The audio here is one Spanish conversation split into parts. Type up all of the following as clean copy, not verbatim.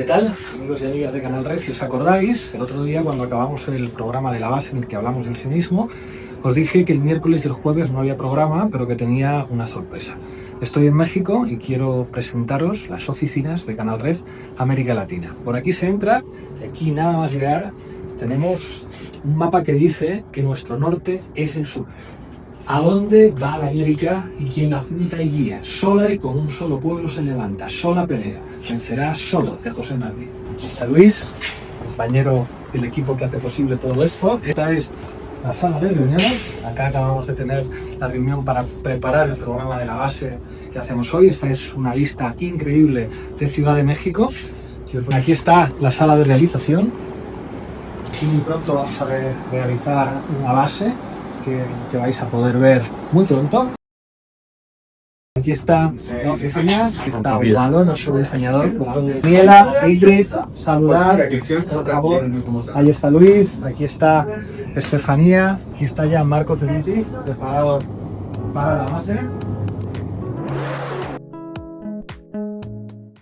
¿Qué tal, amigos y amigas de Canal Red? Si os acordáis, el otro día cuando acabamos el programa de La Base en el que hablamos del sionismo, os dije que el miércoles y el jueves no había programa, pero que tenía una sorpresa. Estoy en México y quiero presentaros las oficinas de Canal Red América Latina. Por aquí se entra, y aquí nada más llegar tenemos un mapa que dice que nuestro norte es el sur. ¿A dónde va la América y quien la junta y guía? Sola y con un solo pueblo se levanta, sola pelea, vencerá solo, de José Martí. Aquí está Luis, compañero del equipo que hace posible todo esto. Esta es la sala de reuniones. Acá acabamos de tener la reunión para preparar el programa de La Base que hacemos hoy. Esta es una vista increíble de Ciudad de México. Aquí está la sala de realización. Y muy pronto vamos a realizar una base que vais a poder ver muy pronto. Aquí está la oficina, está Eduardo, nuestro diseñador. Daniela, Ingrid, saludar, por favor. Ahí está Luis, aquí está Estefanía, aquí está ya Marco Teniti, preparado para la base.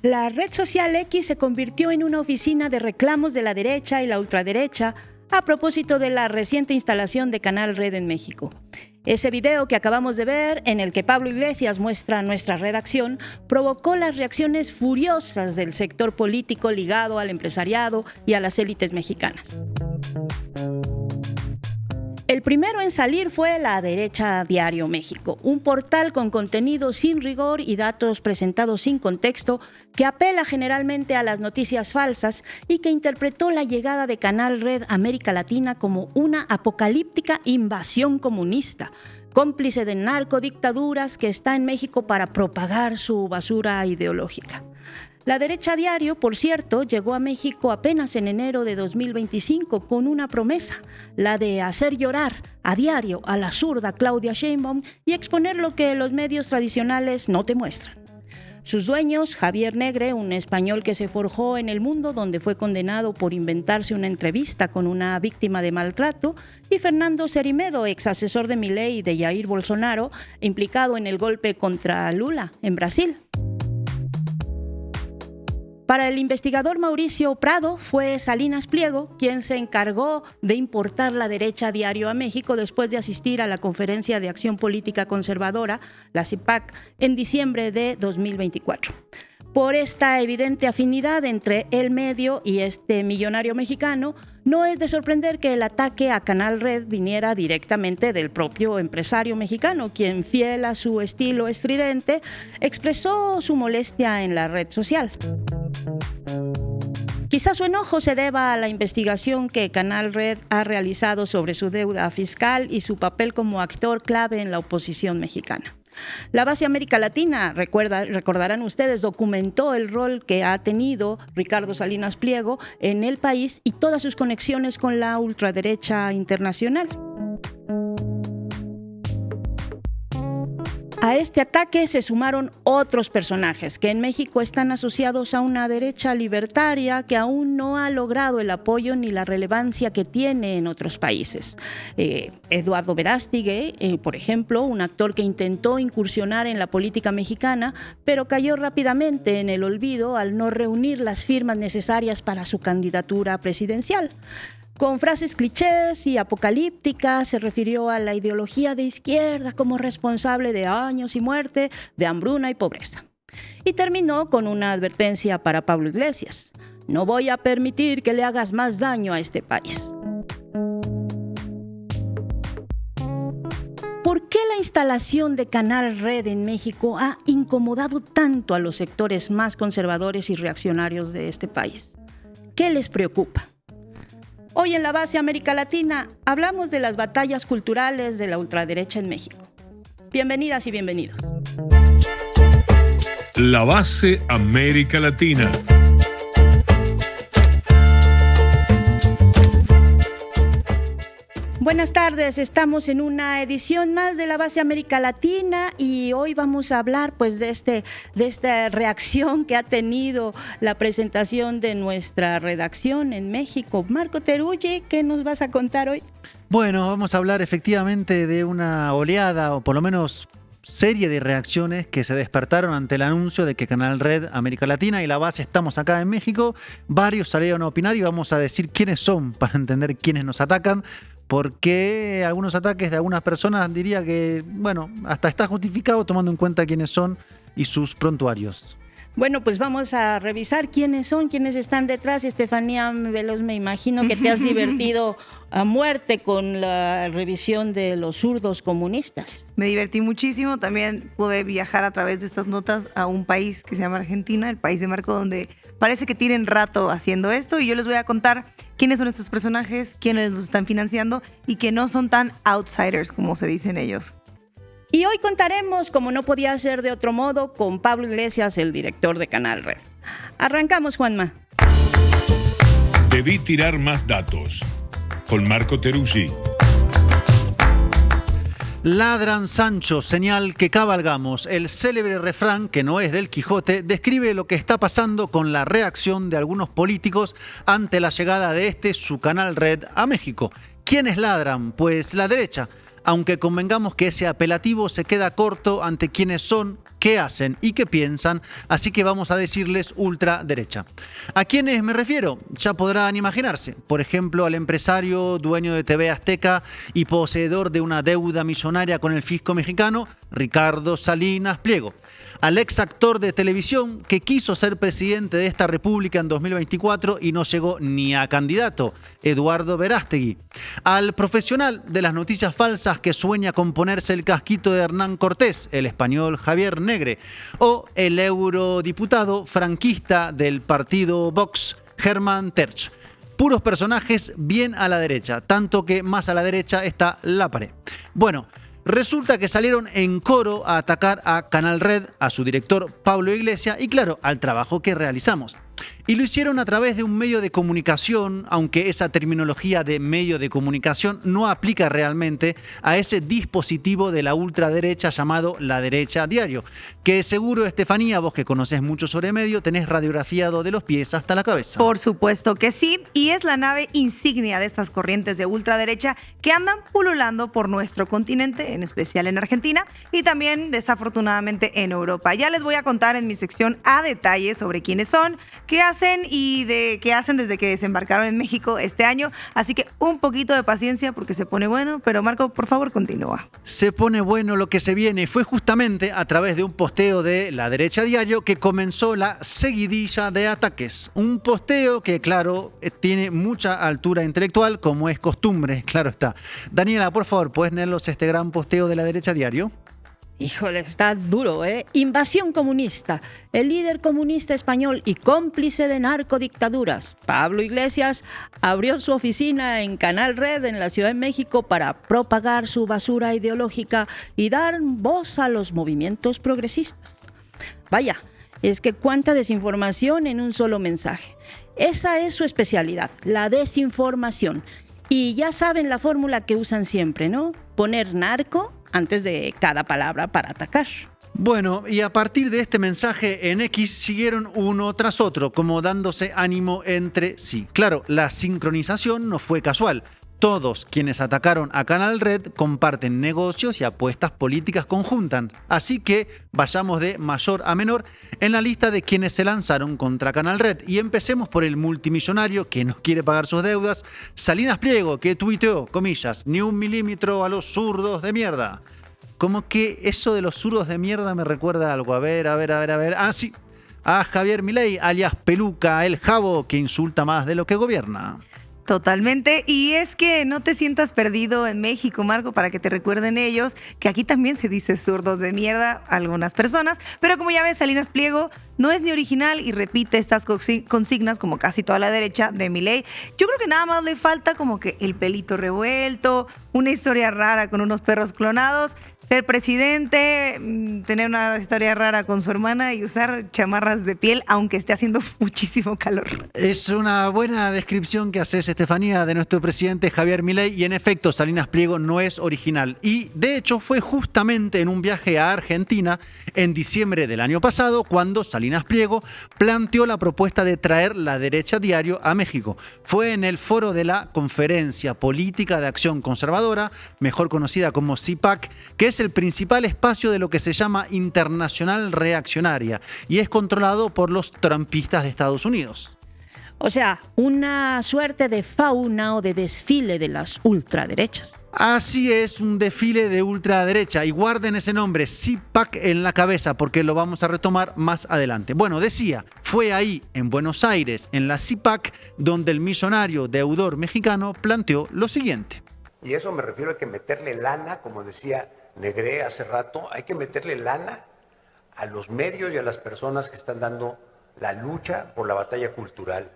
La red social X se convirtió en una oficina de reclamos de la derecha y la ultraderecha a propósito de la reciente instalación de Canal Red en México. Ese video que acabamos de ver, en el que Pablo Iglesias muestra nuestra redacción, provocó las reacciones furiosas del sector político ligado al empresariado y a las élites mexicanas. El primero en salir fue La Derecha Diario México, un portal con contenido sin rigor y datos presentados sin contexto, que apela generalmente a las noticias falsas y que interpretó la llegada de Canal Red América Latina como una apocalíptica invasión comunista, cómplice de narcodictaduras que está en México para propagar su basura ideológica. La Derecha Diario, por cierto, llegó a México apenas en enero de 2025 con una promesa, la de hacer llorar a diario a la zurda Claudia Sheinbaum y exponer lo que los medios tradicionales no te muestran. Sus dueños, Javier Negre, un español que se forjó en el mundo donde fue condenado por inventarse una entrevista con una víctima de maltrato, y Fernando Cerimedo, ex asesor de Milei y de Jair Bolsonaro, implicado en el golpe contra Lula en Brasil. Para el investigador Mauricio Prado fue Salinas Pliego quien se encargó de importar La Derecha Diario a México después de asistir a la Conferencia de Acción Política Conservadora, la CIPAC, en diciembre de 2024. Por esta evidente afinidad entre el medio y este millonario mexicano, no es de sorprender que el ataque a Canal Red viniera directamente del propio empresario mexicano, quien, fiel a su estilo estridente, expresó su molestia en la red social. Quizás su enojo se deba a la investigación que Canal Red ha realizado sobre su deuda fiscal y su papel como actor clave en la oposición mexicana. La Base América Latina, recordarán ustedes, documentó el rol que ha tenido Ricardo Salinas Pliego en el país y todas sus conexiones con la ultraderecha internacional. A este ataque se sumaron otros personajes que en México están asociados a una derecha libertaria que aún no ha logrado el apoyo ni la relevancia que tiene en otros países. Eduardo Verástegui, por ejemplo, un actor que intentó incursionar en la política mexicana, pero cayó rápidamente en el olvido al no reunir las firmas necesarias para su candidatura presidencial. Con frases clichés y apocalípticas se refirió a la ideología de izquierda como responsable de años y muerte, de hambruna y pobreza. Y terminó con una advertencia para Pablo Iglesias: no voy a permitir que le hagas más daño a este país. ¿Por qué la instalación de Canal Red en México ha incomodado tanto a los sectores más conservadores y reaccionarios de este país? ¿Qué les preocupa? Hoy en La Base América Latina hablamos de las batallas culturales de la ultraderecha en México. Bienvenidas y bienvenidos. La Base América Latina. Buenas tardes, estamos en una edición más de La Base América Latina y hoy vamos a hablar de esta reacción que ha tenido la presentación de nuestra redacción en México. Marco Teruggi, ¿qué nos vas a contar hoy? Bueno, vamos a hablar efectivamente de una oleada, o por lo menos serie de reacciones que se despertaron ante el anuncio de que Canal Red América Latina y La Base estamos acá en México. Varios salieron a opinar y vamos a decir quiénes son para entender quiénes nos atacan. Porque algunos ataques de algunas personas diría que, bueno, hasta está justificado tomando en cuenta quiénes son y sus prontuarios. Bueno, pues vamos a revisar quiénes son, quiénes están detrás. Estefanía Veloz, me imagino que te has divertido a muerte con la revisión de los zurdos comunistas. Me divertí muchísimo, también pude viajar a través de estas notas a un país que se llama Argentina, el país de Marco, donde parece que tienen rato haciendo esto, y yo les voy a contar quiénes son estos personajes, quiénes los están financiando y que no son tan outsiders como se dicen ellos. Y hoy contaremos, como no podía ser de otro modo, con Pablo Iglesias, el director de Canal Red. Arrancamos, Juanma. Debí tirar más datos. Con Marco Teruggi. Ladran Sancho, señal que cabalgamos. El célebre refrán, que no es del Quijote, describe lo que está pasando con la reacción de algunos políticos ante la llegada de su Canal Red a México. ¿Quiénes ladran? Pues la derecha. Aunque convengamos que ese apelativo se queda corto ante quienes son, qué hacen y qué piensan, así que vamos a decirles ultraderecha. ¿A quiénes me refiero? Ya podrán imaginarse. Por ejemplo, al empresario, dueño de TV Azteca y poseedor de una deuda millonaria con el fisco mexicano, Ricardo Salinas Pliego. Al ex actor de televisión que quiso ser presidente de esta república en 2024 y no llegó ni a candidato, Eduardo Verástegui. Al profesional de las noticias falsas que sueña con ponerse el casquito de Hernán Cortés, el español Javier Negre. O el eurodiputado franquista del partido Vox, Germán Terch. Puros personajes bien a la derecha, tanto que más a la derecha está la pared. Bueno, resulta que salieron en coro a atacar a Canal Red, a su director Pablo Iglesias y claro, al trabajo que realizamos. Y lo hicieron a través de un medio de comunicación, aunque esa terminología de medio de comunicación no aplica realmente a ese dispositivo de la ultraderecha llamado La Derecha Diario, que seguro, Estefanía, vos que conocés mucho sobre medio, tenés radiografiado de los pies hasta la cabeza. Por supuesto que sí, y es la nave insignia de estas corrientes de ultraderecha que andan pululando por nuestro continente, en especial en Argentina, y también desafortunadamente en Europa. Ya les voy a contar en mi sección a detalle sobre quiénes son, qué hacen y de qué hacen desde que desembarcaron en México este año. Así que un poquito de paciencia porque se pone bueno. Pero Marco, por favor, continúa. Se pone bueno lo que se viene. Fue justamente a través de un posteo de La Derecha Diario que comenzó la seguidilla de ataques. Un posteo que, claro, tiene mucha altura intelectual, como es costumbre, claro está. Daniela, por favor, ¿puedes leernos este gran posteo de La Derecha Diario? Híjole, está duro, ¿eh? Invasión comunista. El líder comunista español y cómplice de narcodictaduras, Pablo Iglesias, abrió su oficina en Canal Red en la Ciudad de México para propagar su basura ideológica y dar voz a los movimientos progresistas. Vaya, es que cuánta desinformación en un solo mensaje. Esa es su especialidad, la desinformación. Y ya saben la fórmula que usan siempre, ¿no? Poner narco antes de cada palabra para atacar. Bueno, y a partir de este mensaje en X siguieron uno tras otro, como dándose ánimo entre sí. Claro, la sincronización no fue casual. Todos quienes atacaron a Canal Red comparten negocios y apuestas políticas conjuntas. Así que vayamos de mayor a menor en la lista de quienes se lanzaron contra Canal Red. Y empecemos por el multimillonario que no quiere pagar sus deudas, Salinas Pliego, que tuiteó, comillas, ni un milímetro a los zurdos de mierda. Como que eso de los zurdos de mierda me recuerda a algo. A ver. Ah, sí. A Javier Milei, alias Peluca, el Jabo, que insulta más de lo que gobierna. Totalmente, y es que no te sientas perdido en México, Marco, para que te recuerden ellos que aquí también se dice zurdos de mierda a algunas personas, pero como ya ves, Salinas Pliego no es ni original y repite estas consignas como casi toda la derecha de Milei. Yo creo que nada más le falta como que el pelito revuelto, una historia rara con unos perros clonados, ser presidente, tener una historia rara con su hermana y usar chamarras de piel, aunque esté haciendo muchísimo calor. Es una buena descripción que haces, Estefanía, de nuestro presidente Javier Milei, y en efecto, Salinas Pliego no es original. Y de hecho fue justamente en un viaje a Argentina en diciembre del año pasado cuando Salinas Pliego planteó la propuesta de traer La Derecha Diario a México. Fue en el foro de la Conferencia Política de Acción Conservadora, mejor conocida como CIPAC, que se es el principal espacio de lo que se llama Internacional Reaccionaria y es controlado por los trumpistas de Estados Unidos. O sea, una suerte de fauna o de desfile de las ultraderechas. Así es, un desfile de ultraderecha. Y guarden ese nombre, CPAC, en la cabeza, porque lo vamos a retomar más adelante. Bueno, decía, fue ahí, en Buenos Aires, en la CPAC, donde el millonario deudor mexicano planteó lo siguiente. Y eso me refiero a que meterle lana, como decía Negré hace rato, hay que meterle lana a los medios y a las personas que están dando la lucha por la batalla cultural.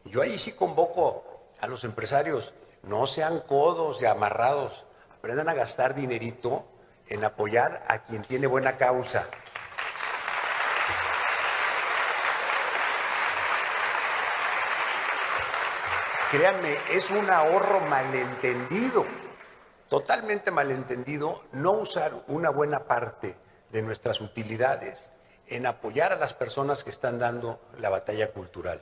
Y yo ahí sí convoco a los empresarios, no sean codos y amarrados, aprendan a gastar dinerito en apoyar a quien tiene buena causa. Créanme, es un ahorro malentendido, totalmente malentendido, no usar una buena parte de nuestras utilidades en apoyar a las personas que están dando la batalla cultural.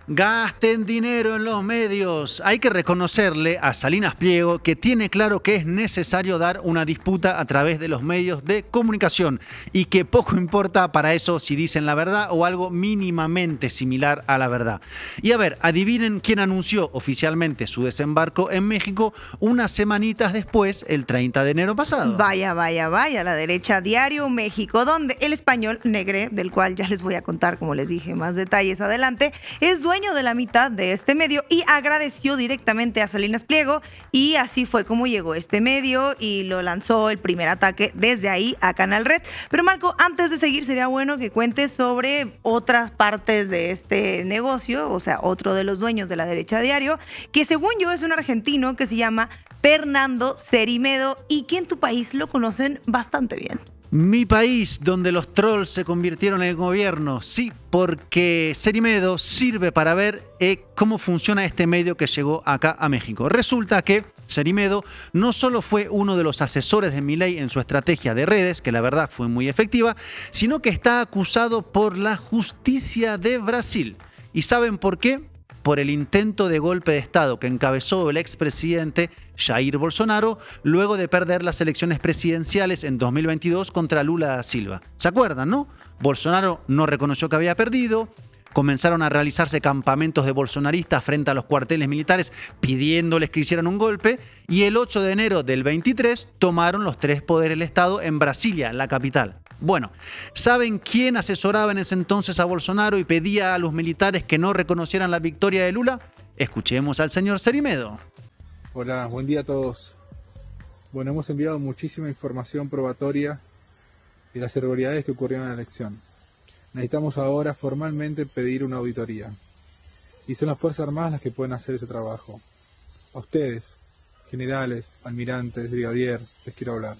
Gasten dinero en los medios. Hay que reconocerle a Salinas Pliego que tiene claro que es necesario dar una disputa a través de los medios de comunicación y que poco importa para eso si dicen la verdad o algo mínimamente similar a la verdad. Y a ver, adivinen quién anunció oficialmente su desembarco en México unas semanitas después, el 30 de enero pasado. Vaya, la derecha Diario México, donde el español Negré, del cual ya les voy a contar, como les dije, más detalles adelante, es dueño de la mitad de este medio y agradeció directamente a Salinas Pliego y así fue como llegó este medio y lo lanzó el primer ataque desde ahí a Canal Red. Pero Marco, antes de seguir sería bueno que cuentes sobre otras partes de este negocio, o sea, otro de los dueños de la derecha Diario, que según yo es un argentino que se llama Fernando Cerimedo y que en tu país lo conocen bastante bien. Mi país, donde los trolls se convirtieron en el gobierno, sí, porque Cerimedo sirve para ver cómo funciona este medio que llegó acá a México. Resulta que Cerimedo no solo fue uno de los asesores de Milei en su estrategia de redes, que la verdad fue muy efectiva, sino que está acusado por la justicia de Brasil. ¿Y saben por qué? Por el intento de golpe de Estado que encabezó el expresidente Jair Bolsonaro luego de perder las elecciones presidenciales en 2022 contra Lula da Silva. ¿Se acuerdan, no? Bolsonaro no reconoció que había perdido, comenzaron a realizarse campamentos de bolsonaristas frente a los cuarteles militares pidiéndoles que hicieran un golpe y el 8 de enero del 23 tomaron los tres poderes del Estado en Brasilia, la capital. Bueno, ¿saben quién asesoraba en ese entonces a Bolsonaro y pedía a los militares que no reconocieran la victoria de Lula? Escuchemos al señor Cerimedo. Hola, buen día a todos. Bueno, hemos enviado muchísima información probatoria de las irregularidades que ocurrieron en la elección. Necesitamos ahora formalmente pedir una auditoría. Y son las Fuerzas Armadas las que pueden hacer ese trabajo. A ustedes, generales, almirantes, brigadier, les quiero hablar.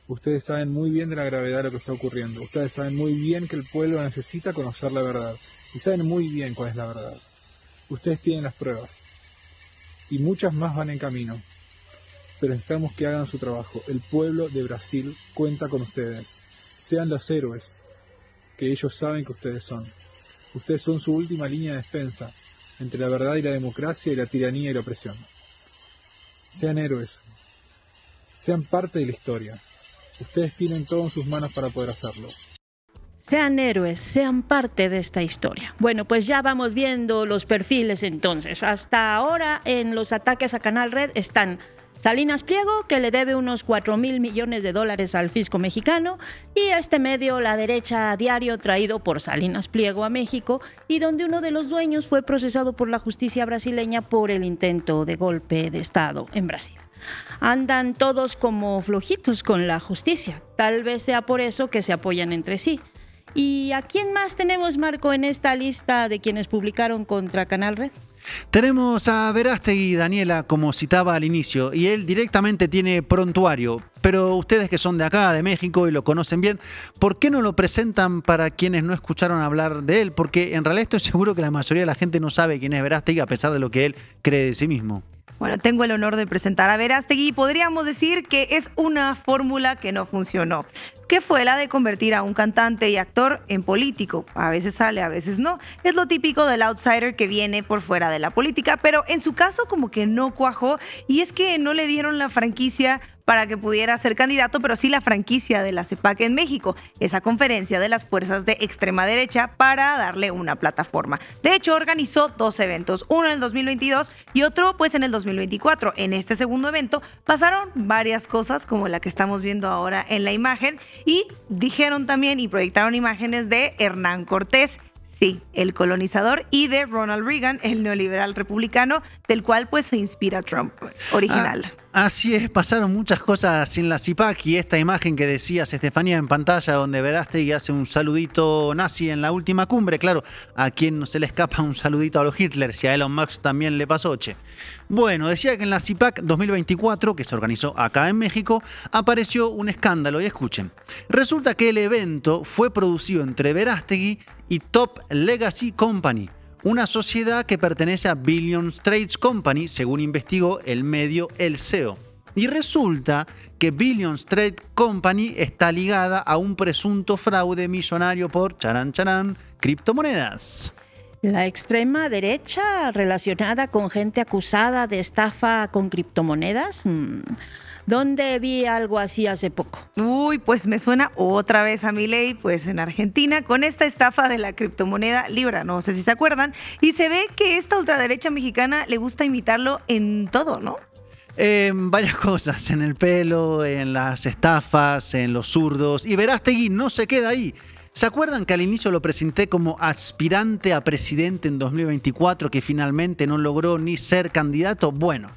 Ustedes saben muy bien de la gravedad de lo que está ocurriendo. Ustedes saben muy bien que el pueblo necesita conocer la verdad. Y saben muy bien cuál es la verdad. Ustedes tienen las pruebas. Y muchas más van en camino. Pero necesitamos que hagan su trabajo. El pueblo de Brasil cuenta con ustedes. Sean los héroes que ellos saben que ustedes son. Ustedes son su última línea de defensa entre la verdad y la democracia y la tiranía y la opresión. Sean héroes. Sean parte de la historia. Ustedes tienen todo en sus manos para poder hacerlo. Sean héroes, sean parte de esta historia. Bueno, pues ya vamos viendo los perfiles entonces. Hasta ahora en los ataques a Canal Red están Salinas Pliego, que le debe unos 4,000 millones de dólares al fisco mexicano, y este medio, La Derecha Diario, traído por Salinas Pliego a México, y donde uno de los dueños fue procesado por la justicia brasileña por el intento de golpe de Estado en Brasil. Andan todos como flojitos con la justicia. Tal vez sea por eso que se apoyan entre sí. ¿Y a quién más tenemos, Marco, en esta lista de quienes publicaron contra Canal Red? Tenemos a Verástegui, Daniela, como citaba al inicio, y él directamente tiene prontuario. Pero ustedes que son de acá, de México, y lo conocen bien, ¿por qué no lo presentan para quienes no escucharon hablar de él? Porque en realidad estoy seguro que la mayoría de la gente no sabe quién es Verástegui, a pesar de lo que él cree de sí mismo. Bueno, tengo el honor de presentar a Verástegui y podríamos decir que es una fórmula que no funcionó, que fue la de convertir a un cantante y actor en político. A veces sale, a veces no. Es lo típico del outsider que viene por fuera de la política, pero en su caso como que no cuajó y es que no le dieron la franquicia para que pudiera ser candidato, pero sí la franquicia de la CEPAC en México, esa conferencia de las fuerzas de extrema derecha para darle una plataforma. De hecho, organizó 2 eventos, uno en el 2022 y otro pues en el 2024. En este segundo evento pasaron varias cosas como la que estamos viendo ahora en la imagen y dijeron también y proyectaron imágenes de Hernán Cortés. Sí, el colonizador, y de Ronald Reagan, el neoliberal republicano, del cual pues se inspira Trump original. Así es, pasaron muchas cosas en la CIPAC y esta imagen que decías, Estefanía, en pantalla, donde Verástegui hace un saludito nazi en la última cumbre. Claro, a quien no se le escapa un saludito a los Hitler, si a Elon Musk también le pasó, che. Bueno, decía que en la CIPAC 2024, que se organizó acá en México, apareció un escándalo, y escuchen. Resulta que el evento fue producido entre Verástegui y Top Legacy Company, una sociedad que pertenece a Billions Trades Company, según investigó el medio El SEO. Y resulta que Billions Trade Company está ligada a un presunto fraude millonario por, charán, criptomonedas. La extrema derecha relacionada con gente acusada de estafa con criptomonedas. ¿Dónde vi algo así hace poco? Uy, pues me suena otra vez a Milei, pues en Argentina, con esta estafa de la criptomoneda Libra, no sé si se acuerdan, y se ve que esta ultraderecha mexicana le gusta imitarlo en todo, ¿no? Varias cosas, en el pelo, en las estafas, en los zurdos, y Verástegui no se queda ahí. ¿Se acuerdan que al inicio lo presenté como aspirante a presidente en 2024, que finalmente no logró ni ser candidato? Bueno,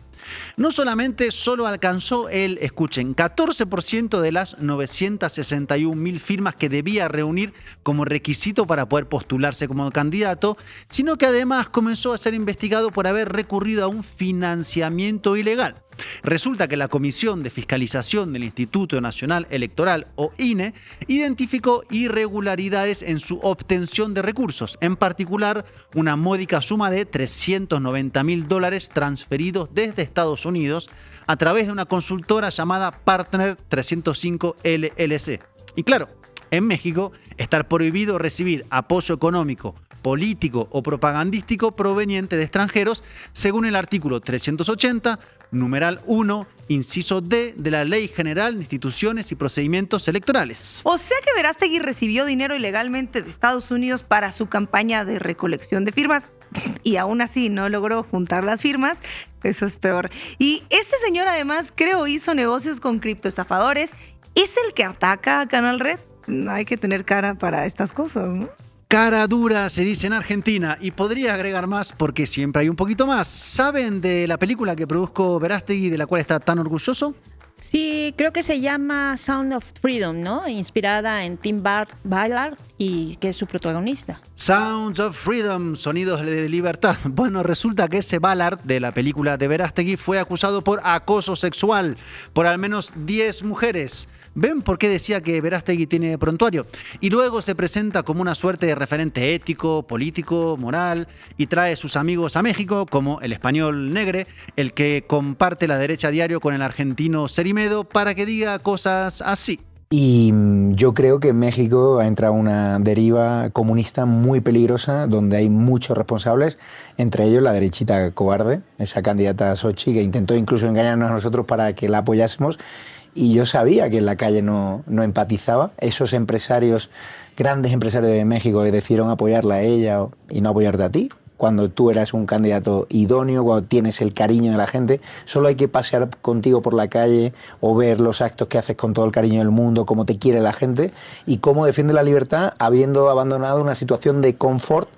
no solamente solo alcanzó el, escuchen, 14% de las 961.000 firmas que debía reunir como requisito para poder postularse como candidato, sino que además comenzó a ser investigado por haber recurrido a un financiamiento ilegal. Resulta que la Comisión de Fiscalización del Instituto Nacional Electoral, o INE, identificó irregularidades en su obtención de recursos, en particular una módica suma de $390.000 transferidos desde Estados Unidos a través de una consultora llamada Partner 305 LLC. Y claro, en México está prohibido recibir apoyo económico, político o propagandístico proveniente de extranjeros, según el artículo 380, numeral 1, inciso D de la Ley General de Instituciones y Procedimientos Electorales. O sea que Verástegui recibió dinero ilegalmente de Estados Unidos para su campaña de recolección de firmas y aún así no logró juntar las firmas. Eso es peor. Y este señor además creo hizo negocios con criptoestafadores. ¿Es el que ataca a Canal Red? Hay que tener cara para estas cosas, ¿no? Cara dura se dice en Argentina, y podría agregar más porque siempre hay un poquito más. ¿Saben de la película que produjo Verástegui, de la cual está tan orgulloso? Sí, creo que se llama Sound of Freedom, ¿no? Inspirada en Tim Ballard y que es su protagonista. Sounds of Freedom, sonidos de libertad. Bueno, resulta que ese Ballard de la película de Verástegui fue acusado por acoso sexual por al menos 10 mujeres. ¿Ven por qué decía que Verástegui tiene prontuario? Y luego se presenta como una suerte de referente ético, político, moral, y trae sus amigos a México, como el español Negre, el que comparte la derecha diario con el argentino Cerimedo, para que diga cosas así. Y yo creo que en México ha entrado una deriva comunista muy peligrosa, donde hay muchos responsables, entre ellos la derechita cobarde, esa candidata Xochitl, que intentó incluso engañarnos a nosotros para que la apoyásemos. Y yo sabía que en la calle no empatizaba. Esos empresarios, grandes empresarios de México, que decidieron apoyarla a ella y no apoyarte a ti, cuando tú eras un candidato idóneo, cuando tienes el cariño de la gente, solo hay que pasear contigo por la calle o ver los actos que haces con todo el cariño del mundo, cómo te quiere la gente y cómo defiende la libertad habiendo abandonado una situación de confort,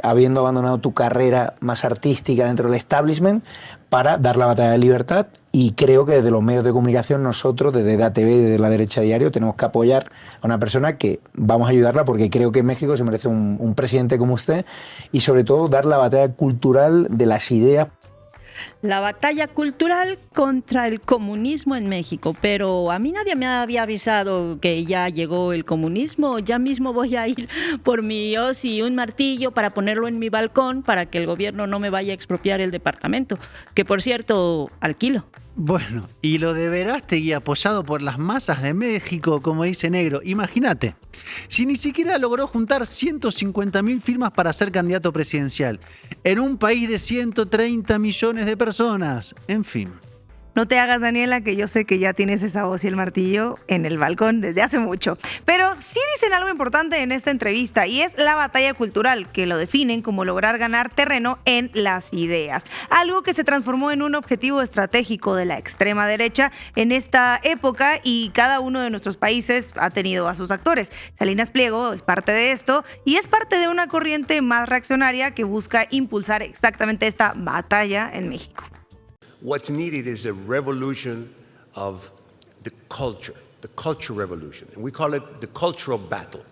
habiendo abandonado tu carrera más artística dentro del establishment para dar la batalla de libertad. Y creo que desde los medios de comunicación nosotros, desde DATV y desde La Derecha Diario, tenemos que apoyar a una persona que vamos a ayudarla porque creo que México se merece un presidente como usted y sobre todo dar la batalla cultural de las ideas. La batalla cultural contra el comunismo en México, pero a mí nadie me había avisado que ya llegó el comunismo. Ya mismo voy a ir por mi hoz y un martillo para ponerlo en mi balcón para que el gobierno no me vaya a expropiar el departamento, que por cierto alquilo. Bueno, y lo de Verástegui apoyado por las masas de México, como dice Negro, imagínate, si ni siquiera logró juntar 150.000 firmas para ser candidato presidencial, en un país de 130 millones de personas, en fin. No te hagas, Daniela, que yo sé que ya tienes esa voz y el martillo en el balcón desde hace mucho. Pero sí dicen algo importante en esta entrevista y es la batalla cultural, que lo definen como lograr ganar terreno en las ideas. Algo que se transformó en un objetivo estratégico de la extrema derecha en esta época y cada uno de nuestros países ha tenido a sus actores. Salinas Pliego es parte de esto y es parte de una corriente más reaccionaria que busca impulsar exactamente esta batalla en México. What's needed is a revolution of the culture revolution. And we call it the cultural battle.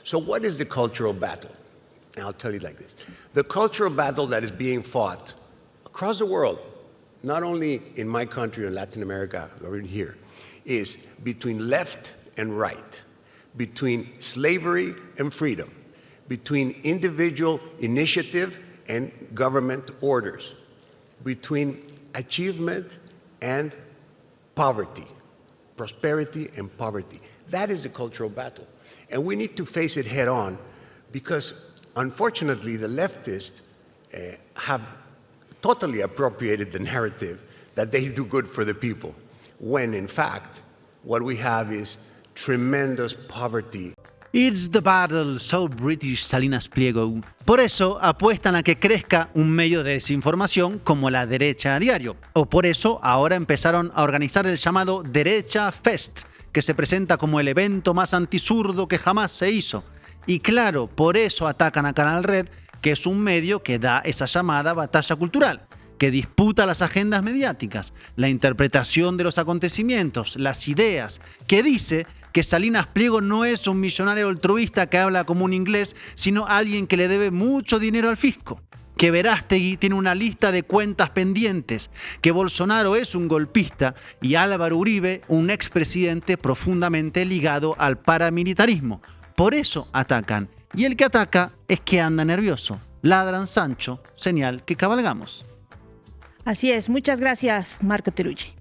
So what is the cultural battle? And I'll tell you like this. The cultural battle that is being fought across the world, not only in my country or Latin America or in here, is between left and right, between slavery and freedom, between individual initiative and government orders, between achievement and poverty, prosperity and poverty. That is a cultural battle. And we need to face it head on because, unfortunately, the leftists have totally appropriated the narrative that they do good for the people, when, in fact, what we have is tremendous poverty. It's the battle, so British Salinas Pliego. Por eso apuestan a que crezca un medio de desinformación como La Derecha Diario. O por eso ahora empezaron a organizar el llamado Derecha Fest, que se presenta como el evento más antisurdo que jamás se hizo. Y claro, por eso atacan a Canal Red, que es un medio que da esa llamada batalla cultural, que disputa las agendas mediáticas, la interpretación de los acontecimientos, las ideas, que dice que Salinas Pliego no es un millonario altruista que habla como un inglés, sino alguien que le debe mucho dinero al fisco, que Verástegui tiene una lista de cuentas pendientes, que Bolsonaro es un golpista y Álvaro Uribe un expresidente profundamente ligado al paramilitarismo. Por eso atacan, y el que ataca es que anda nervioso. Ladran Sancho, señal que cabalgamos. Así es, muchas gracias, Marco Teruggi.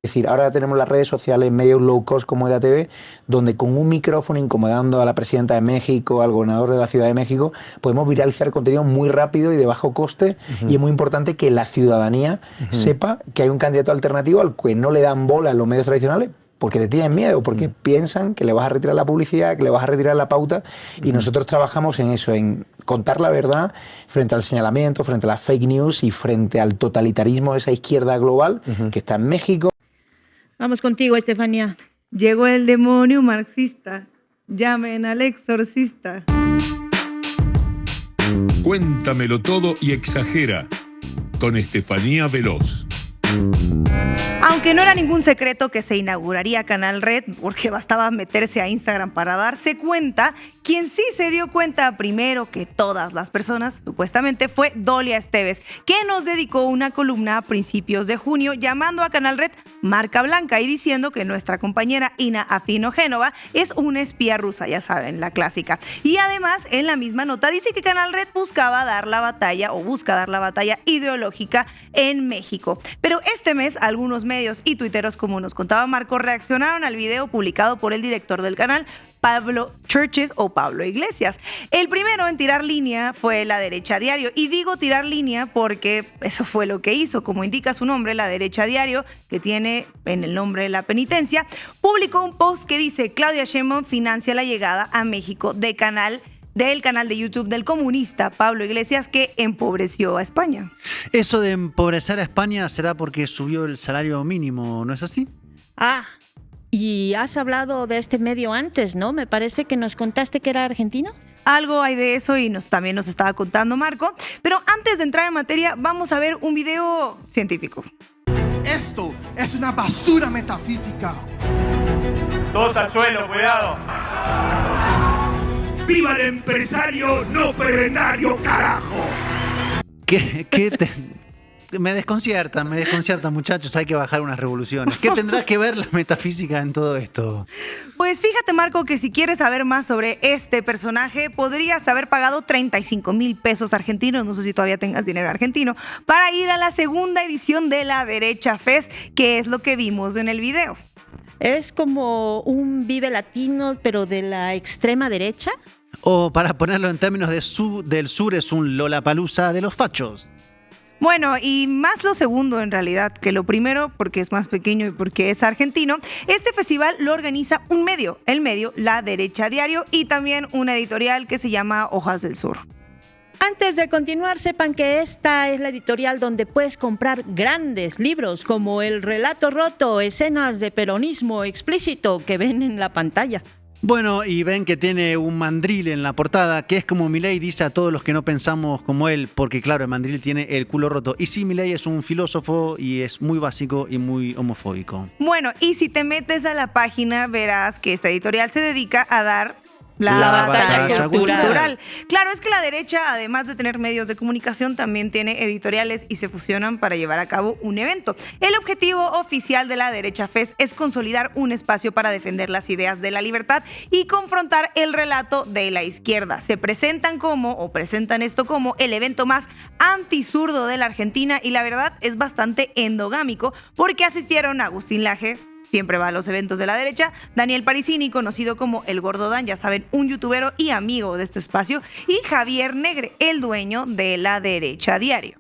Es decir, ahora tenemos las redes sociales, medios low cost como EDATV, donde con un micrófono incomodando a la presidenta de México, al gobernador de la Ciudad de México, podemos viralizar contenido muy rápido y de bajo coste. Y es muy importante que la ciudadanía sepa que hay un candidato alternativo al que no le dan bola en los medios tradicionales, porque te tienen miedo, porque piensan que le vas a retirar la publicidad, que le vas a retirar la pauta, y nosotros trabajamos en eso, en contar la verdad frente al señalamiento, frente a las fake news y frente al totalitarismo de esa izquierda global que está en México. Vamos contigo, Estefanía. Llegó el demonio marxista. Llamen al exorcista. Cuéntamelo todo y exagera, con Estefanía Veloz. Aunque no era ningún secreto que se inauguraría Canal Red, porque bastaba meterse a Instagram para darse cuenta, quien sí se dio cuenta primero que todas las personas, supuestamente, fue Dolia Esteves, que nos dedicó una columna a principios de junio llamando a Canal Red marca blanca y diciendo que nuestra compañera Ina Afino-Génova es una espía rusa, ya saben, la clásica. Y además, en la misma nota dice que Canal Red busca dar la batalla ideológica en México. Pero este mes, algunos medios y tuiteros, como nos contaba Marco, reaccionaron al video publicado por el director del canal, Pablo Churches o Pablo Iglesias. El primero en tirar línea fue La Derecha Diario. Y digo tirar línea porque eso fue lo que hizo. Como indica su nombre, La Derecha Diario, que tiene en el nombre la penitencia, publicó un post que dice: Claudia Sheinbaum financia la llegada a México del canal de YouTube del comunista Pablo Iglesias, que empobreció a España. Eso de empobrecer a España será porque subió el salario mínimo, ¿no es así? Y has hablado de este medio antes, ¿no? Me parece que nos contaste que era argentino. Algo hay de eso y también nos estaba contando Marco. Pero antes de entrar en materia, vamos a ver un video científico. Esto es una basura metafísica. Todos al suelo, cuidado. ¡Viva el empresario no prebendario, carajo! Me desconcierta, muchachos, hay que bajar unas revoluciones. ¿Qué tendrá que ver la metafísica en todo esto? Pues fíjate, Marco, que si quieres saber más sobre este personaje, podrías haber pagado 35,000 pesos argentinos, no sé si todavía tengas dinero argentino, para ir a la segunda edición de La Derecha Fest, que es lo que vimos en el video. Es como un Vive Latino, pero de la extrema derecha. O para ponerlo en términos del sur, es un Lollapalooza de los fachos. Bueno, y más lo segundo en realidad que lo primero, porque es más pequeño y porque es argentino. Este festival lo organiza un medio, el medio La Derecha Diario, y también una editorial que se llama Hojas del Sur. Antes de continuar, sepan que esta es la editorial donde puedes comprar grandes libros como El Relato Roto, escenas de peronismo explícito que ven en la pantalla. Bueno, y ven que tiene un mandril en la portada, que es como Milei dice a todos los que no pensamos como él, porque claro, el mandril tiene el culo roto. Y sí, Milei es un filósofo y es muy básico y muy homofóbico. Bueno, y si te metes a la página, verás que esta editorial se dedica a dar la batalla cultural. Claro, es que la derecha, además de tener medios de comunicación, también tiene editoriales y se fusionan para llevar a cabo un evento. El objetivo oficial de la Derecha Fest es consolidar un espacio para defender las ideas de la libertad y confrontar el relato de la izquierda. Se presentan esto como el evento más antizurdo de la Argentina y la verdad es bastante endogámico porque asistieron Agustín Laje, siempre va a los eventos de la derecha, Daniel Parisini, conocido como El Gordo Dan, ya saben, un youtubero y amigo de este espacio, y Javier Negre, el dueño de La Derecha Diario.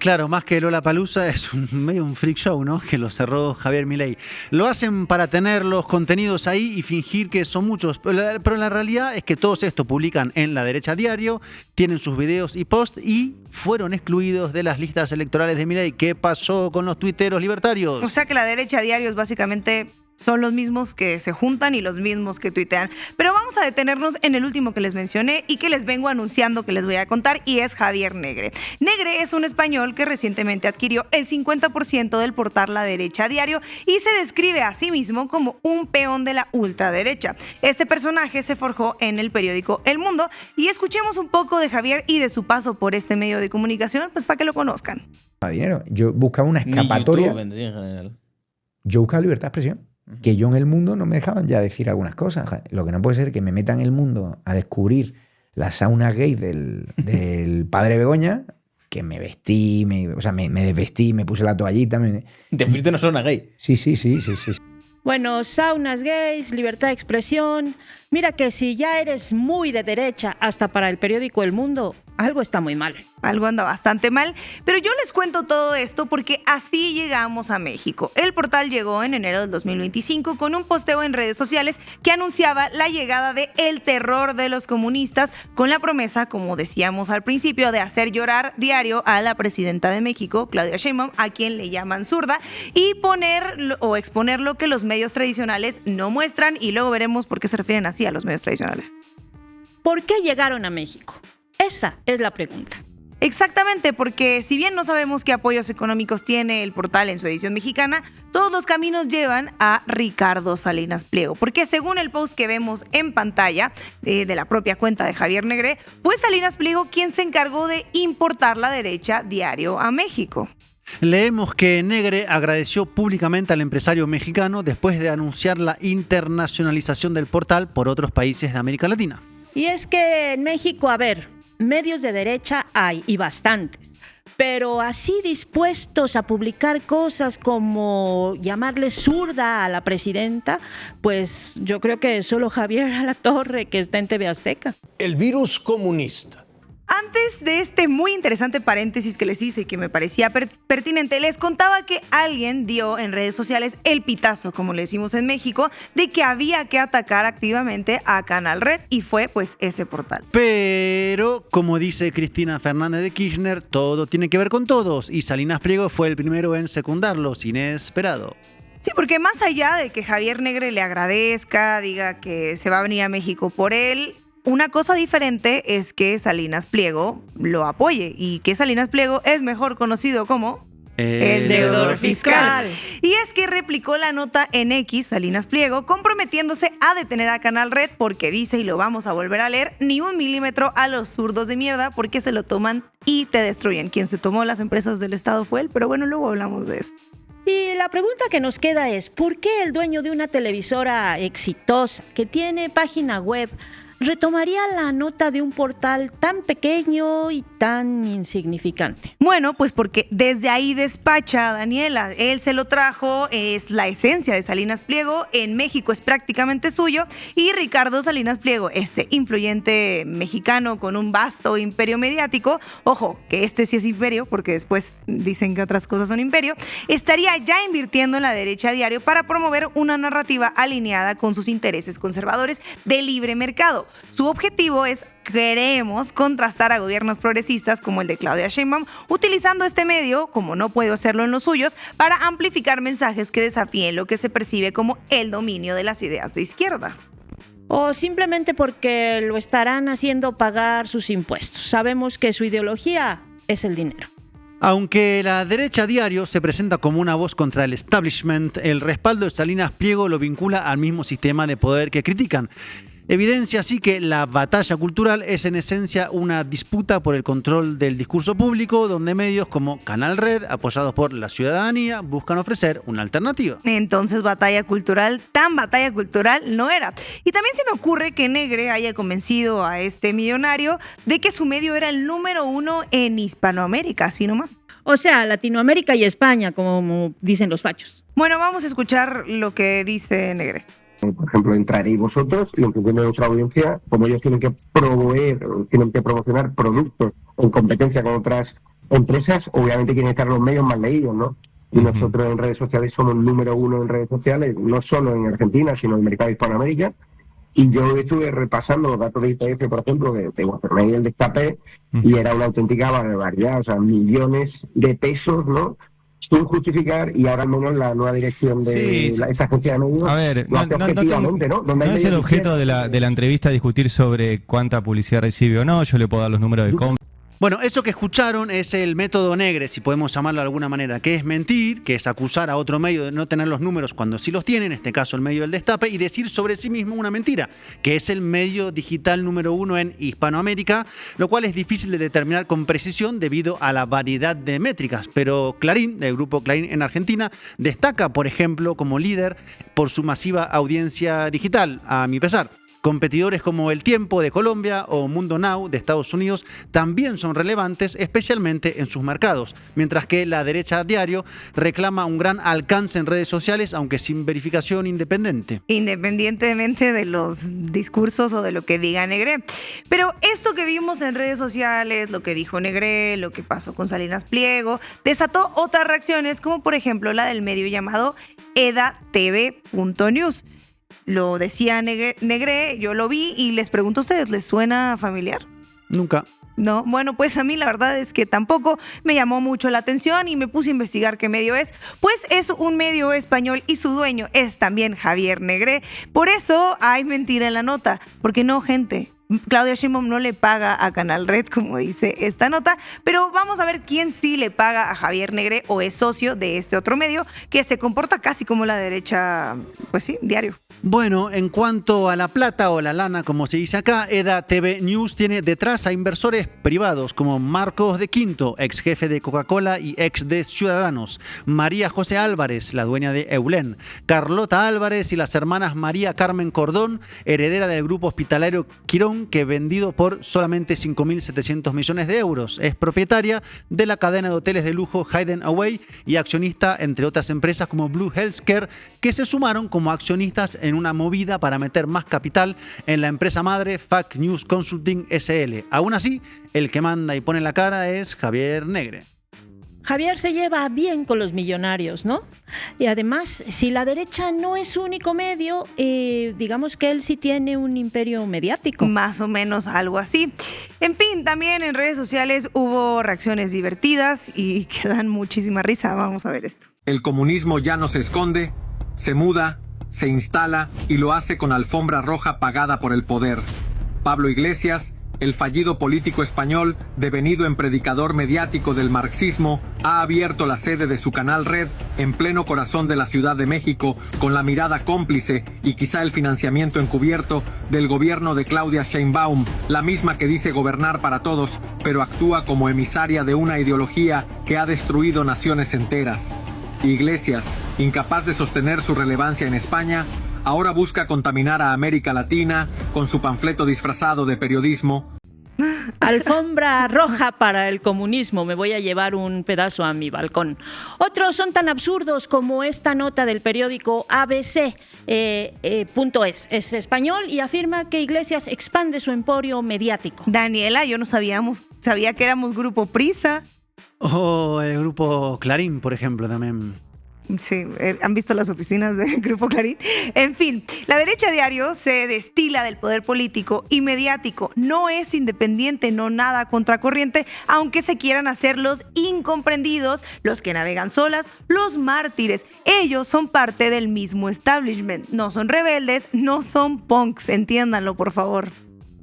Claro, más que Lollapalooza es medio un freak show, ¿no? Que lo cerró Javier Milei. Lo hacen para tener los contenidos ahí y fingir que son muchos, pero la realidad es que todos estos publican en La Derecha Diario, tienen sus videos y posts y fueron excluidos de las listas electorales de Milei. ¿Qué pasó con los tuiteros libertarios? O sea que La Derecha Diario es básicamente son los mismos que se juntan y los mismos que tuitean. Pero vamos a detenernos en el último que les mencioné y que les vengo anunciando que les voy a contar, y es Javier Negre. Negre es un español que recientemente adquirió el 50% del portal La Derecha Diario y se describe a sí mismo como un peón de la ultraderecha. Este personaje se forjó en el periódico El Mundo y escuchemos un poco de Javier y de su paso por este medio de comunicación, pues para que lo conozcan. Dinero. Yo buscaba una escapatoria. Ni YouTube, en general. Yo buscaba libertad de expresión. Que yo en El Mundo no me dejaban ya decir algunas cosas. Lo que no puede ser que me metan en El Mundo a descubrir la sauna gay del padre Begoña, que me vestí, me desvestí, me puse la toallita. ¿Te fuiste a una sauna gay? Sí. Bueno, saunas gays, libertad de expresión. Mira que si ya eres muy de derecha, hasta para el periódico El Mundo, algo está muy mal. Algo anda bastante mal, pero yo les cuento todo esto porque así llegamos a México. El portal llegó en enero del 2025 con un posteo en redes sociales que anunciaba la llegada de el terror de los comunistas, con la promesa, como decíamos al principio, de hacer llorar diario a la presidenta de México, Claudia Sheinbaum, a quien le llaman zurda, y poner o exponer lo que los medios tradicionales no muestran, y luego veremos por qué se refieren así a los medios tradicionales. ¿Por qué llegaron a México? Esa es la pregunta. Exactamente, porque si bien no sabemos qué apoyos económicos tiene el portal en su edición mexicana, todos los caminos llevan a Ricardo Salinas Pliego, porque según el post que vemos en pantalla de la propia cuenta de Javier Negre, fue Salinas Pliego quien se encargó de importar La Derecha Diario a México. Leemos que Negre agradeció públicamente al empresario mexicano después de anunciar la internacionalización del portal por otros países de América Latina. Y es que en México, medios de derecha hay, y bastantes, pero así dispuestos a publicar cosas como llamarle zurda a la presidenta, pues yo creo que solo Javier Alatorre, que está en TV Azteca. El virus comunista. Antes de este muy interesante paréntesis que les hice y que me parecía pertinente, les contaba que alguien dio en redes sociales el pitazo, como le decimos en México, de que había que atacar activamente a Canal Red, y fue pues ese portal. Pero, como dice Cristina Fernández de Kirchner, todo tiene que ver con todos, y Salinas Pliego fue el primero en secundarlo, inesperado. Sí, porque más allá de que Javier Negre le agradezca, diga que se va a venir a México por él, una cosa diferente es que Salinas Pliego lo apoye, y que Salinas Pliego es mejor conocido como el deudor fiscal. Y es que replicó la nota en X, Salinas Pliego, comprometiéndose a detener a Canal Red porque dice, y lo vamos a volver a leer, ni un milímetro a los zurdos de mierda porque se lo toman y te destruyen. Quien se tomó las empresas del Estado fue él, pero bueno, luego hablamos de eso. Y la pregunta que nos queda es, ¿por qué el dueño de una televisora exitosa, que tiene página web, retomaría la nota de un portal tan pequeño y tan insignificante? Bueno, pues porque desde ahí despacha Daniela. Él se lo trajo, es la esencia de Salinas Pliego. En México es prácticamente suyo. Y Ricardo Salinas Pliego, este influyente mexicano con un vasto imperio mediático, ojo, que este sí es imperio, porque después dicen que otras cosas son imperio, estaría ya invirtiendo en La Derecha Diario para promover una narrativa alineada con sus intereses conservadores de libre mercado. Su objetivo es, queremos, contrastar a gobiernos progresistas como el de Claudia Sheinbaum, utilizando este medio, como no puede hacerlo en los suyos, para amplificar mensajes que desafíen lo que se percibe como el dominio de las ideas de izquierda. O simplemente porque lo estarán haciendo pagar sus impuestos. Sabemos que su ideología es el dinero. Aunque La Derecha Diario se presenta como una voz contra el establishment, el respaldo de Salinas Pliego lo vincula al mismo sistema de poder que critican. Evidencia así que la batalla cultural es en esencia una disputa por el control del discurso público, donde medios como Canal Red, apoyados por la ciudadanía, buscan ofrecer una alternativa. Entonces, batalla cultural no era. Y también se me ocurre que Negre haya convencido a este millonario de que su medio era el número 1 en Hispanoamérica, así nomás. O sea, Latinoamérica y España, como dicen los fachos. Bueno, vamos a escuchar lo que dice Negre. Por ejemplo, entraréis vosotros y en función de vuestra audiencia, como ellos tienen que promocionar productos en competencia con otras empresas, obviamente quieren estar los medios más leídos, ¿no? Y nosotros en redes sociales somos número 1 en redes sociales, no solo en Argentina, sino en el mercado de Hispanoamérica. Y yo estuve repasando los datos de IPF, por ejemplo, de Guatemala y el Destape, y era una auténtica barbaridad, o sea, millones de pesos, ¿no?, sin justificar, y ahora al menos la nueva dirección de esa agencia de medios. A ver, no es el objeto de la entrevista discutir sobre cuánta publicidad recibe o no. Yo le puedo dar los números de compra. Bueno, eso que escucharon es el método Negre, si podemos llamarlo de alguna manera, que es mentir, que es acusar a otro medio de no tener los números cuando sí los tiene, en este caso el medio del Destape, y decir sobre sí mismo una mentira, que es el medio digital número 1 en Hispanoamérica, lo cual es difícil de determinar con precisión debido a la variedad de métricas. Pero Clarín, del grupo Clarín en Argentina, destaca, por ejemplo, como líder por su masiva audiencia digital, a mi pesar. Competidores como El Tiempo de Colombia o Mundo Now de Estados Unidos también son relevantes, especialmente en sus mercados, mientras que La Derecha Diario reclama un gran alcance en redes sociales, aunque sin verificación independiente. Independientemente de los discursos o de lo que diga Negre. Pero esto que vimos en redes sociales, lo que dijo Negre, lo que pasó con Salinas Pliego, desató otras reacciones, como por ejemplo la del medio llamado edatv.news. Lo decía Negre, yo lo vi y les pregunto a ustedes, ¿les suena familiar? Nunca. No, bueno, pues a mí la verdad es que tampoco me llamó mucho la atención y me puse a investigar qué medio es. Pues es un medio español y su dueño es también Javier Negre. Por eso hay mentira en la nota, porque no, gente, Claudia Sheinbaum no le paga a Canal Red, como dice esta nota, pero vamos a ver quién sí le paga a Javier Negre o es socio de este otro medio que se comporta casi como La Derecha, pues sí, Diario. Bueno, en cuanto a la plata o la lana, como se dice acá, EDATV News tiene detrás a inversores privados como Marcos de Quinto, ex jefe de Coca-Cola y ex de Ciudadanos, María José Álvarez, la dueña de Eulen, Carlota Álvarez y las hermanas María Carmen Cordón, heredera del grupo hospitalario Quirón, que vendido por solamente 5.700 millones de euros. Es propietaria de la cadena de hoteles de lujo Hidden Away y accionista entre otras empresas como Blue Healthcare, que se sumaron como accionistas en una movida para meter más capital en la empresa madre Fact News Consulting SL. Aún así, el que manda y pone la cara es Javier Negre. Javier se lleva bien con los millonarios, ¿no? Y además, si La Derecha no es su único medio, digamos que él sí tiene un imperio mediático. Más o menos algo así. En fin, también en redes sociales hubo reacciones divertidas y que dan muchísima risa. Vamos a ver esto. El comunismo ya no se esconde, se muda, se instala y lo hace con alfombra roja pagada por el poder. Pablo Iglesias, el fallido político español, devenido en predicador mediático del marxismo, ha abierto la sede de su canal Red en pleno corazón de la Ciudad de México, con la mirada cómplice y quizá el financiamiento encubierto del gobierno de Claudia Sheinbaum, la misma que dice gobernar para todos, pero actúa como emisaria de una ideología que ha destruido naciones enteras. Iglesias, incapaz de sostener su relevancia en España, ahora busca contaminar a América Latina con su panfleto disfrazado de periodismo. Alfombra roja para el comunismo, me voy a llevar un pedazo a mi balcón. Otros son tan absurdos como esta nota del periódico ABC.es. Es español y afirma que Iglesias expande su emporio mediático. Daniela, yo no sabía que éramos Grupo Prisa. O el Grupo Clarín, por ejemplo, también. Sí, han visto las oficinas del Grupo Clarín. En fin, la derecha diario se destila del poder político y mediático. No es independiente, no nada contracorriente, aunque se quieran hacer los incomprendidos, los que navegan solas, los mártires. Ellos son parte del mismo establishment. No son rebeldes, no son punks, entiéndanlo, por favor.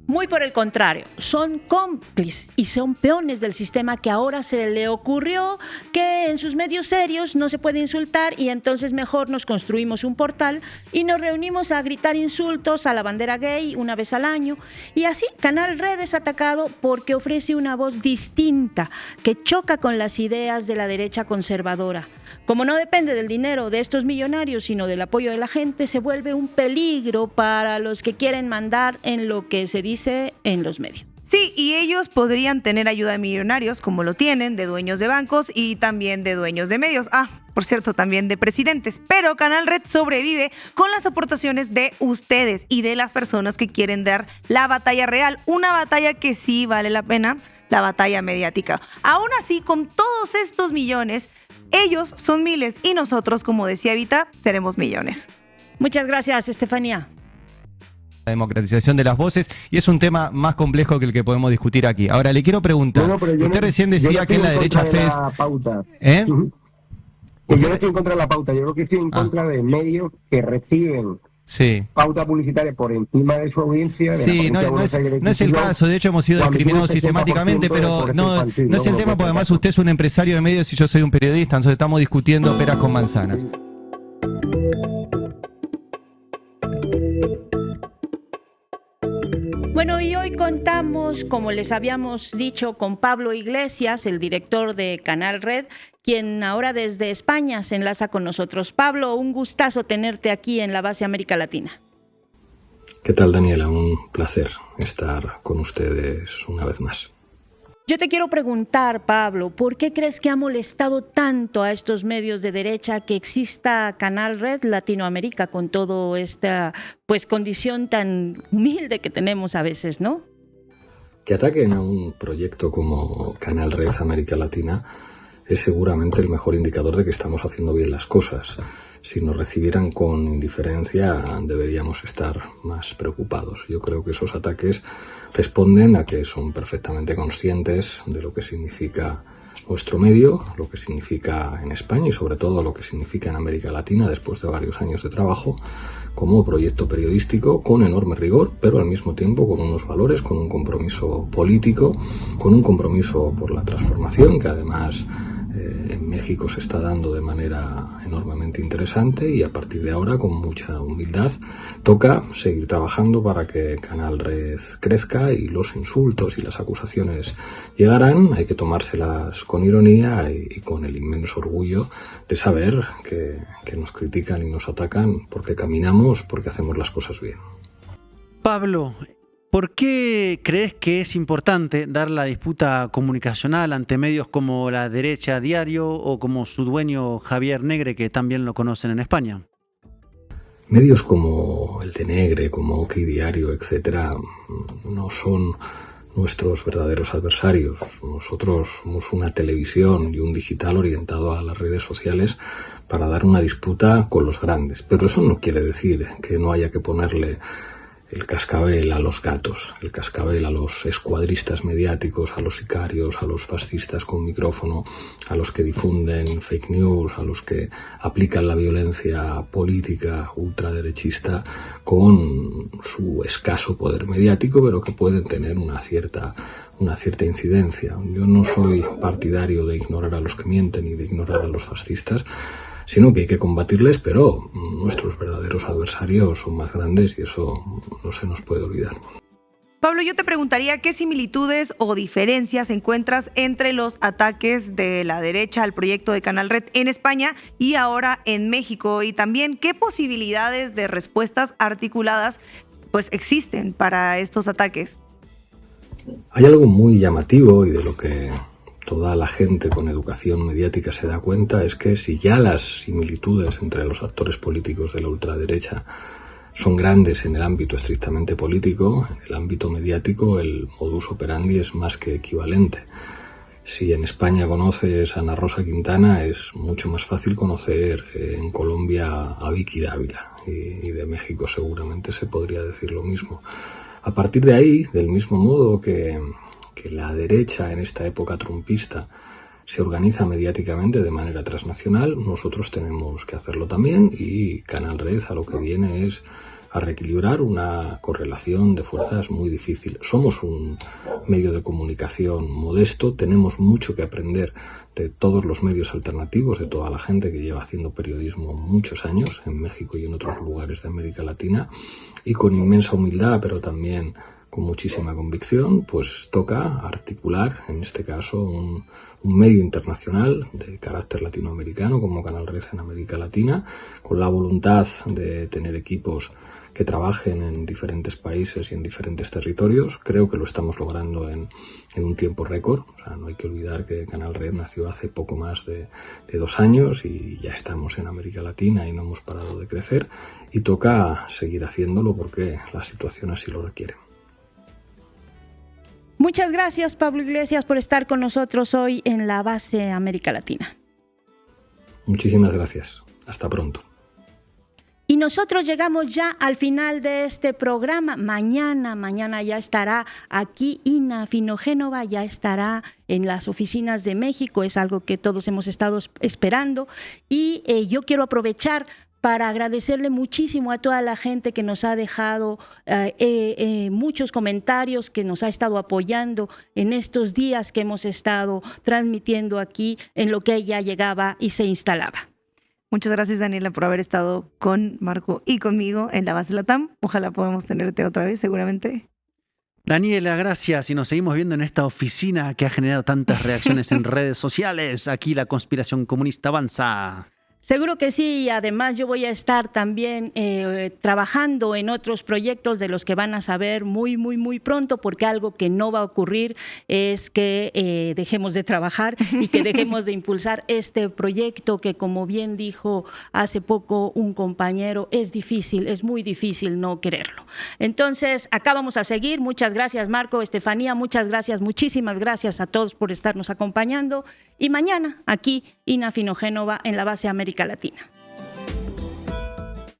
Muy por el contrario, son cómplices y son peones del sistema que ahora se le ocurrió que en sus medios serios no se puede insultar y entonces mejor nos construimos un portal y nos reunimos a gritar insultos a la bandera gay una vez al año. Y así Canal Red es atacado porque ofrece una voz distinta que choca con las ideas de la derecha conservadora. Como no depende del dinero de estos millonarios, sino del apoyo de la gente, se vuelve un peligro para los que quieren mandar en lo que se dice en los medios. Sí, y ellos podrían tener ayuda de millonarios, como lo tienen, de dueños de bancos y también de dueños de medios. Por cierto, también de presidentes. Pero Canal Red sobrevive con las aportaciones de ustedes y de las personas que quieren dar la batalla real. Una batalla que sí vale la pena, la batalla mediática. Aún así, con todos estos millones, ellos son miles y nosotros, como decía Vita, seremos millones. Muchas gracias, Estefanía. La democratización de las voces, y es un tema más complejo que el que podemos discutir aquí. Ahora, le quiero preguntar, usted recién decía que en la derecha FES... Yo no estoy en contra de la pauta, yo creo que estoy en contra de medios que reciben pauta publicitaria por encima de su audiencia. Sí, no es el caso, de hecho hemos sido discriminados sistemáticamente, pero no es el tema, porque además usted es un empresario de medios y yo soy un periodista, entonces estamos discutiendo peras con manzanas. Bueno, y hoy contamos, como les habíamos dicho, con Pablo Iglesias, el director de Canal Red, quien ahora desde España se enlaza con nosotros. Pablo, un gustazo tenerte aquí en la base América Latina. ¿Qué tal, Daniela? Un placer estar con ustedes una vez más. Yo te quiero preguntar, Pablo, ¿por qué crees que ha molestado tanto a estos medios de derecha que exista Canal Red Latinoamérica con toda esta condición tan humilde que tenemos a veces, ¿no? Que ataquen a un proyecto como Canal Red América Latina es seguramente el mejor indicador de que estamos haciendo bien las cosas. Si nos recibieran con indiferencia, deberíamos estar más preocupados. Yo creo que esos ataques responden a que son perfectamente conscientes de lo que significa nuestro medio, lo que significa en España y sobre todo lo que significa en América Latina después de varios años de trabajo como proyecto periodístico con enorme rigor, pero al mismo tiempo con unos valores, con un compromiso político, con un compromiso por la transformación que además en México se está dando de manera enormemente interesante y a partir de ahora, con mucha humildad, toca seguir trabajando para que Canal Red crezca y los insultos y las acusaciones llegarán. Hay que tomárselas con ironía y con el inmenso orgullo de saber que nos critican y nos atacan porque caminamos, porque hacemos las cosas bien. Pablo, ¿por qué crees que es importante dar la disputa comunicacional ante medios como La Derecha Diario o como su dueño Javier Negre, que también lo conocen en España? Medios como el de Negre, como OK Diario, etcétera, no son nuestros verdaderos adversarios. Nosotros somos una televisión y un digital orientado a las redes sociales para dar una disputa con los grandes. Pero eso no quiere decir que no haya que ponerle el cascabel a los gatos, el cascabel a los escuadristas mediáticos, a los sicarios, a los fascistas con micrófono, a los que difunden fake news, a los que aplican la violencia política ultraderechista con su escaso poder mediático, pero que pueden tener una cierta incidencia. Yo no soy partidario de ignorar a los que mienten y de ignorar a los fascistas, sino que hay que combatirles, pero nuestros verdaderos adversarios son más grandes y eso no se nos puede olvidar. Pablo, yo te preguntaría qué similitudes o diferencias encuentras entre los ataques de la derecha al proyecto de Canal Red en España y ahora en México, y también qué posibilidades de respuestas articuladas pues existen para estos ataques. Hay algo muy llamativo y de lo que toda la gente con educación mediática se da cuenta, es que si ya las similitudes entre los actores políticos de la ultraderecha son grandes en el ámbito estrictamente político, en el ámbito mediático el modus operandi es más que equivalente. Si en España conoces a Ana Rosa Quintana, es mucho más fácil conocer en Colombia a Vicky Dávila, y de México seguramente se podría decir lo mismo. A partir de ahí, del mismo modo que la derecha en esta época trumpista se organiza mediáticamente de manera transnacional, nosotros tenemos que hacerlo también, y Canal Red a lo que viene es a reequilibrar una correlación de fuerzas muy difícil. Somos un medio de comunicación modesto, tenemos mucho que aprender de todos los medios alternativos, de toda la gente que lleva haciendo periodismo muchos años en México y en otros lugares de América Latina, y con inmensa humildad, pero también con muchísima convicción, pues toca articular, en este caso, un medio internacional de carácter latinoamericano como Canal Red en América Latina, con la voluntad de tener equipos que trabajen en diferentes países y en diferentes territorios. Creo que lo estamos logrando en un tiempo récord. O sea, no hay que olvidar que Canal Red nació hace poco más de 2 años y ya estamos en América Latina y no hemos parado de crecer, y toca seguir haciéndolo porque la situación así lo requiere. Muchas gracias, Pablo Iglesias, por estar con nosotros hoy en La Base América Latina. Muchísimas gracias. Hasta pronto. Y nosotros llegamos ya al final de este programa. Mañana ya estará aquí Ina Finogénova, ya estará en las oficinas de México. Es algo que todos hemos estado esperando. Y yo quiero aprovechar para agradecerle muchísimo a toda la gente que nos ha dejado muchos comentarios, que nos ha estado apoyando en estos días que hemos estado transmitiendo aquí en lo que ella llegaba y se instalaba. Muchas gracias, Daniela, por haber estado con Marco y conmigo en La Base Latam. Ojalá podamos tenerte otra vez, seguramente. Daniela, gracias. Y nos seguimos viendo en esta oficina que ha generado tantas reacciones en redes sociales. Aquí la conspiración comunista avanza. Seguro que sí, y además yo voy a estar también trabajando en otros proyectos de los que van a saber muy pronto, porque algo que no va a ocurrir es que dejemos de trabajar y que dejemos de impulsar este proyecto que, como bien dijo hace poco un compañero, es difícil, es muy difícil no quererlo. Entonces, acá vamos a seguir. Muchas gracias, Marco, Estefanía, muchas gracias, muchísimas gracias a todos por estarnos acompañando. Y mañana, aquí, Ina Finogénova en La Base América Latina.